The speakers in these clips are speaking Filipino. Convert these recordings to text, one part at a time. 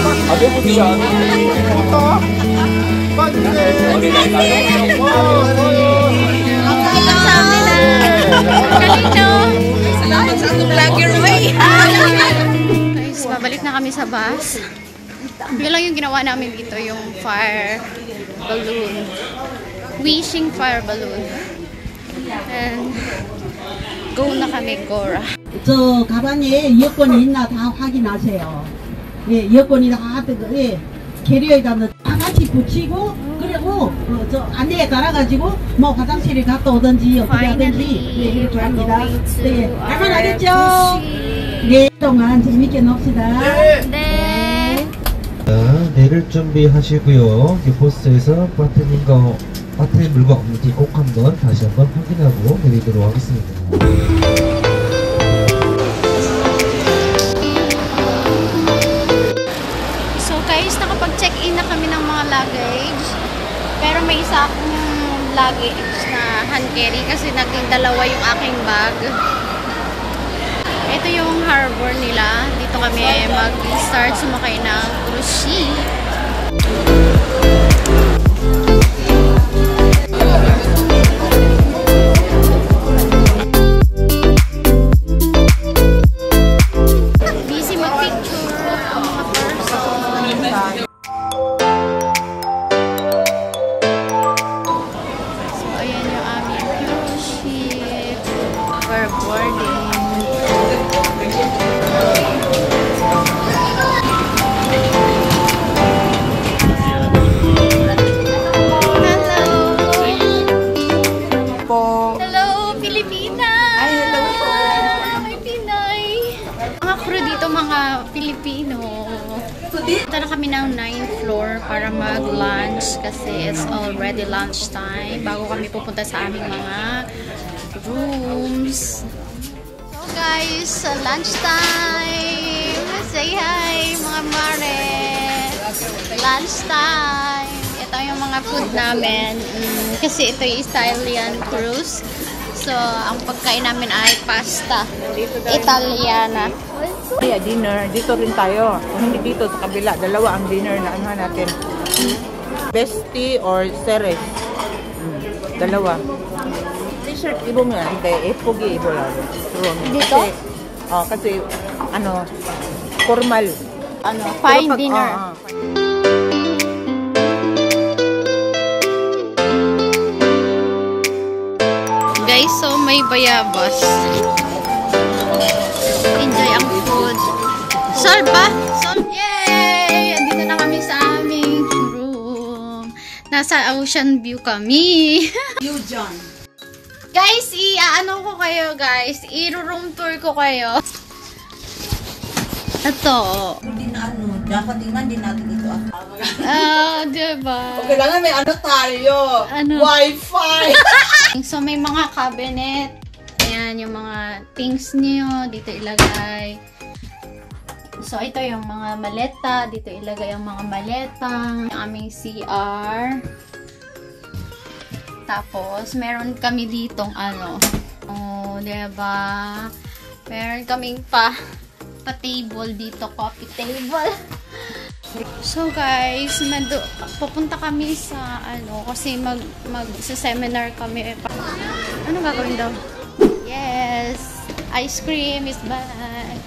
Abi mo siya. Ito. Salamat sa atong vlogger, way! Guys, babalik na kami sa bus. Yun lang yung ginawa namin dito, yung fire balloon. Wishing fire balloon. And go na kami, Gora. 저 가방에 여권이 있나 다 확인하세요. 예, 여권이 다 예, 캐리어에다 다 같이 붙이고 그리고 저 안내에 따라가지고 뭐 화장실에 갔다 오든지 어떻게 하든지 예, 이렇게 합니다. 네, 알겠죠? 네, 동안 재밌게 놉시다. 네. 자, 내릴 준비하시고요. 이 코스에서 파트님과 파트님 물건 없는지 꼭 한번 다시 한번 확인하고 내리도록 하겠습니다. Guys, nakapag-check-in na kami ng mga luggage. Pero may isa akong luggage na hand carry kasi naging dalawa yung aking bag. Ito yung harbor nila. Dito kami mag-start sumakay ng cruise ship. Punta na kami ng 9th floor para mag-lunch kasi it's already lunch time bago kami pupunta sa aming mga rooms. So guys, lunch time! Say hi mga mare! Lunch time! Ito yung mga food namin kasi ito yung Italian cruise. So, ang pagkain namin ay pasta Italiana. Kaya dinner, dito rin tayo. Kung hindi dito sa kabila, dalawa ang dinner na ano natin. Bestie or Ceres. Dalawa. T-shirt, ibo mo yan. Hindi, epogi, ibo lang. Dito? Kasi, ano, formal. Ano, fine dinner. Guys, so may bayabas. Enjoy ang food. Solve ba? Solve! Yay! Andito na kami sa aming room. Nasa ocean view kami. You John. Guys, i-ano ko kayo guys. I-room tour ko kayo. Ito. Hindi na ano, dapat tingnan din natin ito. Diba? Kailangan may ano tayo. Ano? Wi-Fi. So, may mga cabinet. Ayan, yung mga things niyo. Dito ilagay. So, ito yung mga maleta. Dito ilagay yung mga maleta. Yung aming CR. Tapos, meron kami ditong ano. Oh, diba? Meron kaming pa-table dito. Coffee table. So guys, pupunta kami sa ano kasi sa seminar kami. Ano gagawin daw? Yes, ice cream is back.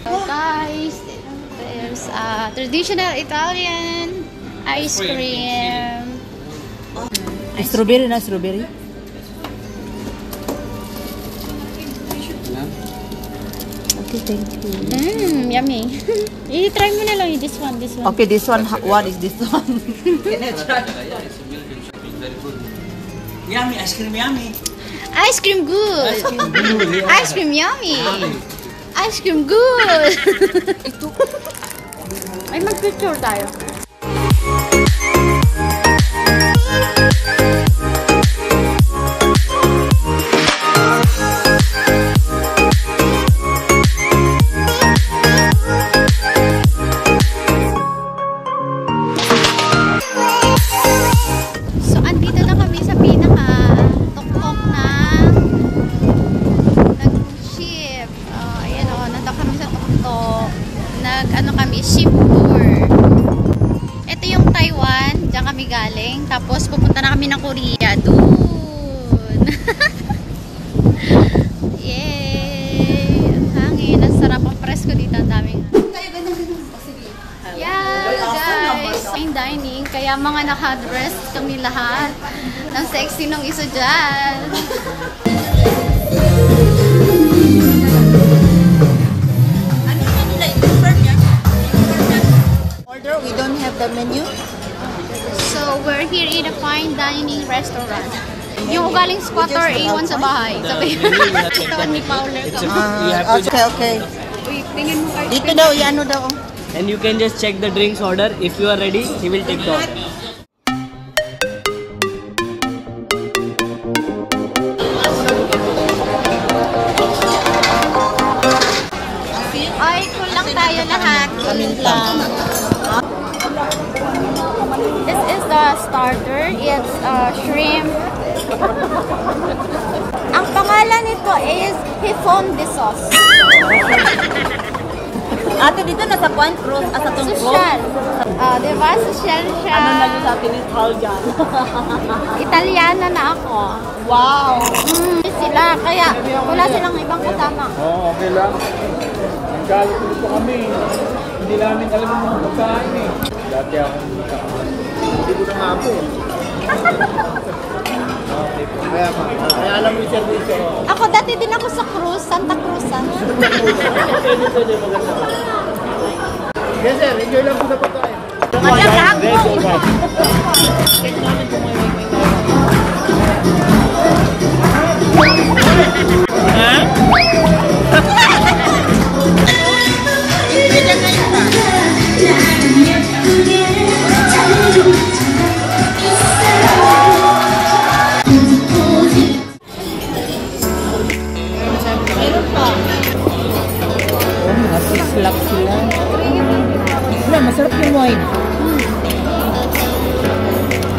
So guys, there's traditional Italian ice cream. Strawberry na, strawberry. Okay, thank you. Yummy. I-try mo na lang this one. Okay, this one, what is this one? Can I try? Very good. Yummy, ice cream yummy. Ice cream good. Ice cream yummy. Ice cream good. Ay, mag-picture tayo. Nag-ano kami, ship tour. Diyan kami galing. Tapos pupunta na kami ng Korea. Doon. Yay! Ang hangin. Ang sarap. Ang presko dito. Ang daming. Yeah, guys. Fine dining. Kaya mga naka-dress kami lahat. Ang sexy nung isa dyan. Order, we don't have the menu. So, we're here in a fine dining restaurant. Yung ugaling squatter, iwan sa bahay. Sabi, ito ni Fowler ka. Okay. Uy, tingin mo kayo. Dito daw, ano daw. And you can just check the drinks order. If you are ready, he will take the order. Ay, kulang tayo lahat. Kulang. This is the starter. It's shrimp. Ang pangalan nito is Hifon de sauce. Ate, dito nasa Point Cruz, sa tong Social. Diba? Social siya. Ano na sa atin is Italian? Italiana na ako. Wow! Sila. Kaya wala silang ibang kasama. Oo, okay lang. Nanggalit ulit po kami. Hindi namin alam yung mga pagkain eh. Dati akong hindi ko na nga po. Okay po. Kaya alam mo yung service. Ako dati din ako sa Cruz, Santa Cruz. Pwede maganda. Yes sir, enjoy lang po sa pagkain. Slap sila. Wala, masarap yung wine.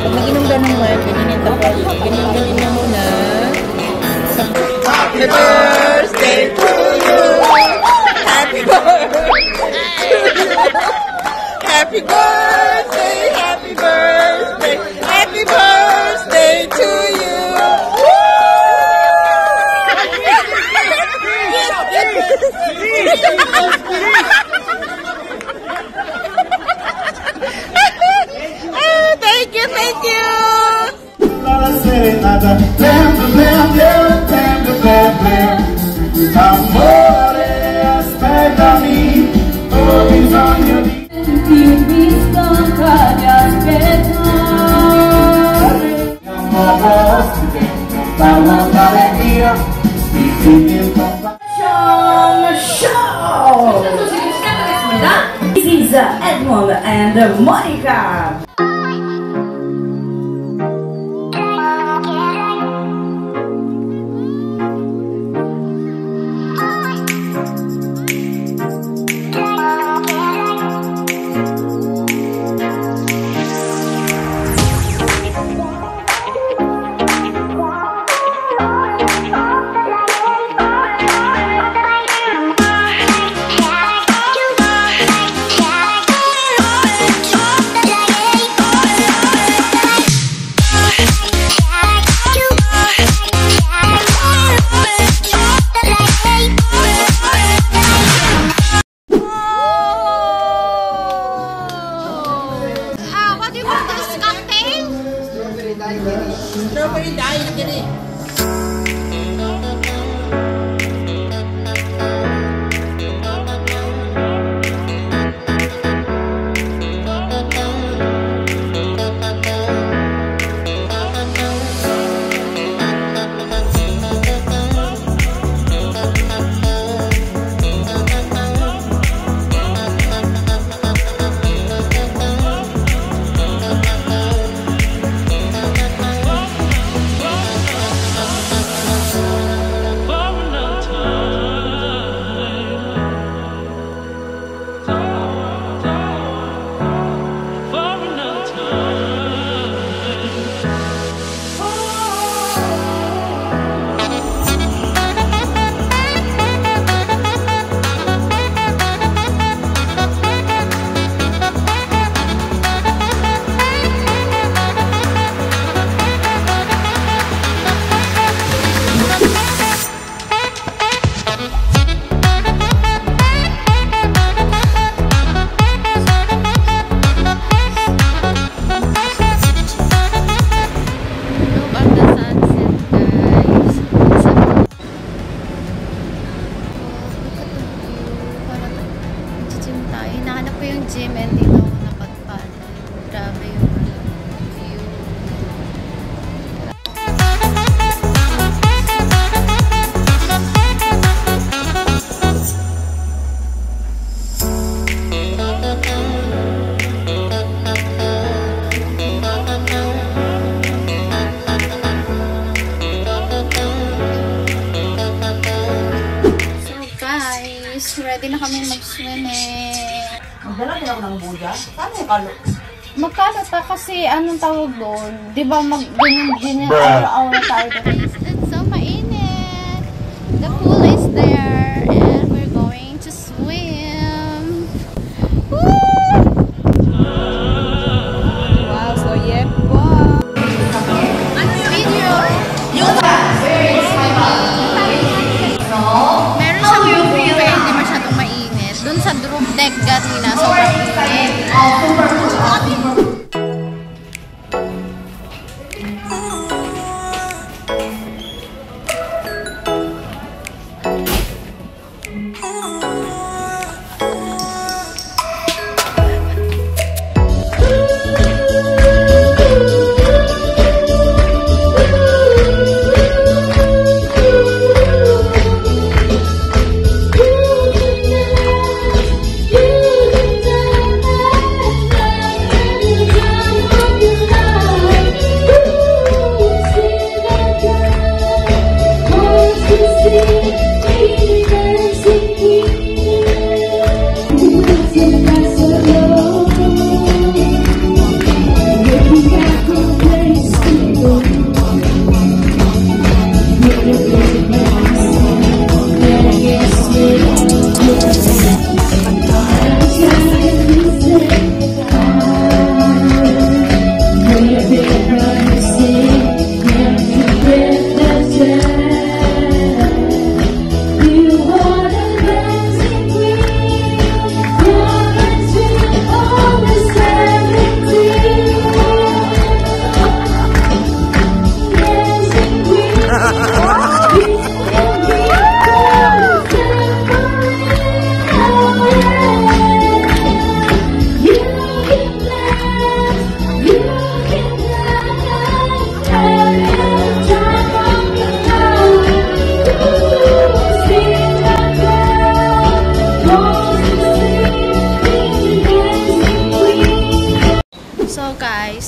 Pag nag-inom ka ng wine, ganyan tapos. Ganyan na muna. Happy birthday to you! Happy birthday! Happy birthday! Happy birthday! Happy birthday to you! Thank you, thank you. La serenata, tempo, amore, aspettami, ho bisogno di ti stanca di aspettare. Siamo ospite, stavo andare via, mi senti Show! This is Edmond and Monica. Strawberry daiquiri. po yung gym and dito ako napagpala. Grabe yung view. Ready na kami mag-swimming. Magdala din ako ng buya. Saan yung kalo? Magkano pa kasi anong tawag doon? Di ba ganyan araw-araw tayo doon? It's so mainit. The pool is there and we're going to swim. Woo! Wow, so yeah. Wow. Ano yung video? Yung meron siyang yung hindi masyadong mainit. Doon sa room deck kanina, sobrang init.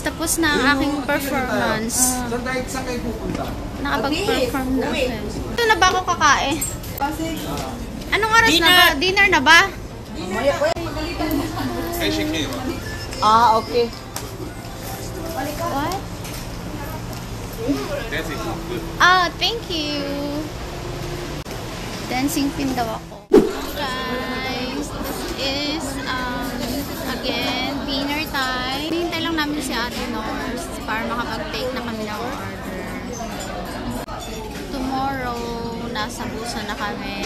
Tapos na ang aking performance. Saan kayo pupunta? Nakapag-perform na ako. Ito na ba ako kakain? Anong oras na ba? Dinner na ba? Okay. What? Thank you. Dancing pin daw ako. Guys, this is again dinner time. Hintay lang namin si Ate Nors para makapag-take na kami ng order. Tomorrow, nasa Busan na kami.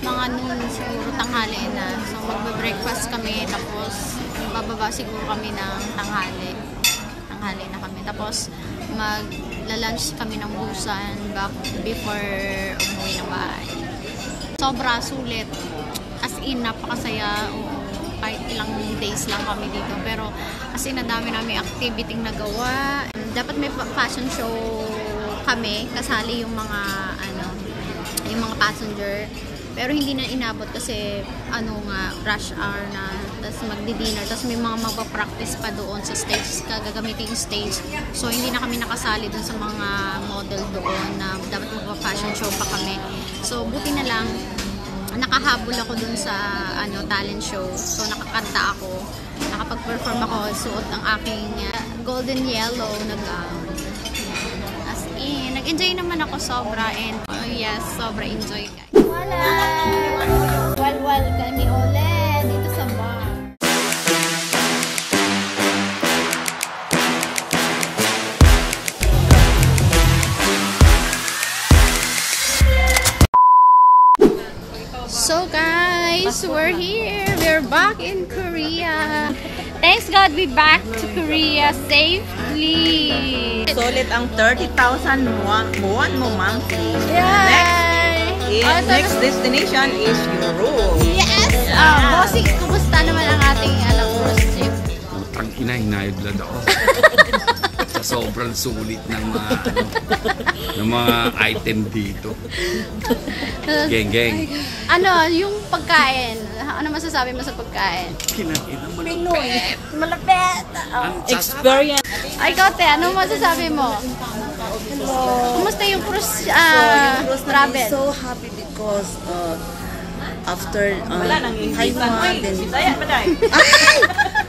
Mga noon siguro tanghali na. So magbe-breakfast kami tapos bababa siguro kami ng tanghali. Tanghali na kami. Tapos magla-lunch kami ng Busan back before umuwi ng bahay. Sobra sulit. As in, napakasaya. Kahit ilang days lang kami dito. Pero kasi nadami namin activity nagawa. Dapat may fashion show kami. Kasali yung mga yung mga passenger. Pero hindi na inabot kasi rush hour na. Tapos magdi-dinner. Tapos may mga magpa-practice pa doon sa stage. Gagamitin yung stage. So hindi na kami nakasali doon sa mga model doon na dapat magpa-fashion show pa kami. So buti na lang nakahabol ako dun sa talent show. So nakakanta ako, nakapag-perform ako, suot ang aking golden yellow na gown. As in, nag-enjoy naman ako sobra and yes, sobra enjoy guys. Walwal kami ulit dito sa bar. So guys, we're here. We're back in Korea. Thanks God we're back to Korea safely. Solid ang 30,000 won mo monthly. Yay! Next destination is Europe. Yes! Bossing high blood ako. Sa sobrang sulit ng mga ng mga item dito. Geng. Ano, yung pagkain? Ano masasabi mo sa pagkain? Kinain ang Pinoy. Malapit. Experience. Ay, ikaw, te, ano masasabi mo? Kumusta yung cruise travel? So happy because after Taiwan, then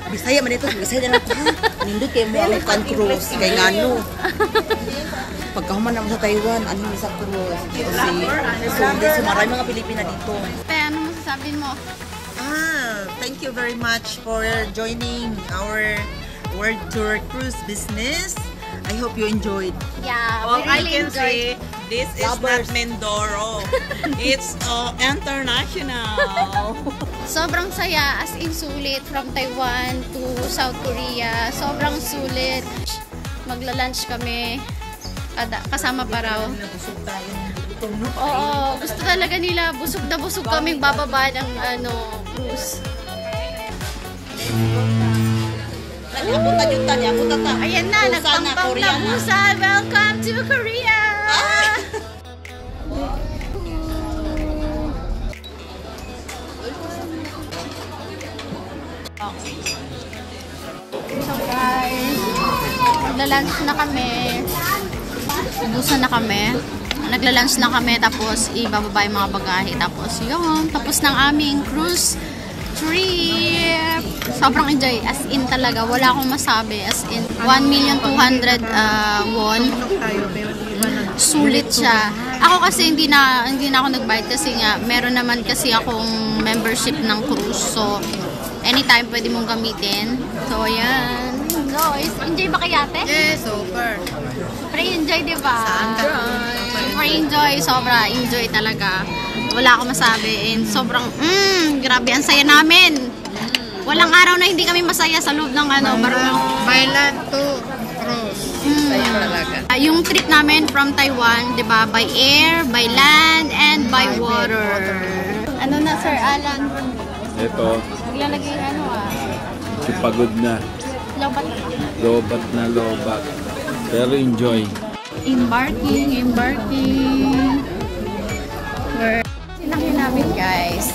Bisaya man ito, Bisaya na ako ha. Nindot kayo mo ang kan cruise kay ngano. Pagkahuman naman sa Taiwan, ano sa cruise. So marami mga Pilipina dito. Te, ano masasabi mo? Thank you very much for joining our World Tour Cruise business. I hope you enjoyed. Yeah, Well, we I really can enjoyed. say this is not Mindoro. It's international. Sobrang saya, as in sulit from Taiwan to South Korea. Sobrang sulit. Magla-lunch kami. Kasama pa raw. Oo, gusto talaga nila. Busog na busog kaming bababa ng cruise. Ayan na, nagpang-pang na Busan. Welcome to Korea! So guys, nagla-lunch na kami. Busan na kami. Nagla-lunch na kami, tapos ibababa yung mga bagahe. Tapos yun, tapos ng aming cruise trip. Sobrang enjoy. As in talaga. Wala akong masabi. As in, 1,200,000 won. Sulit siya. Ako kasi hindi na ako nagbayad kasi nga meron naman kasi akong membership ng cruise. So, anytime pwede mong gamitin. So, ayan. Guys, enjoy ba kaya, ate? Yes, super. Super enjoy, diba? Super enjoy. Sobra enjoy talaga. Wala akong masabi. And sobrang, grabe, ang saya namin. Walang araw na hindi kami masaya sa loob ng By land to cruise. Saya talaga. Yung trip namin from Taiwan, di ba? By air, by land, and by water. Ano na, Sir Alan? Ito, Naglalagay pagod na. Lobat na. Lobat. Pero enjoy. Embarking. Sinakyan namin, guys.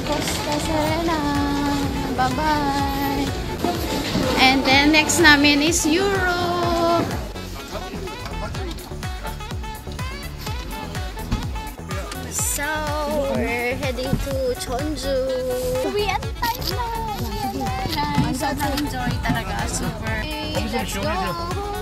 Costa Serena. Bye-bye. And then next namin is Europe. So, we're heading to Jeonju. Uwi at tayo na. Sobrang enjoy talaga. Super. Okay, let's go.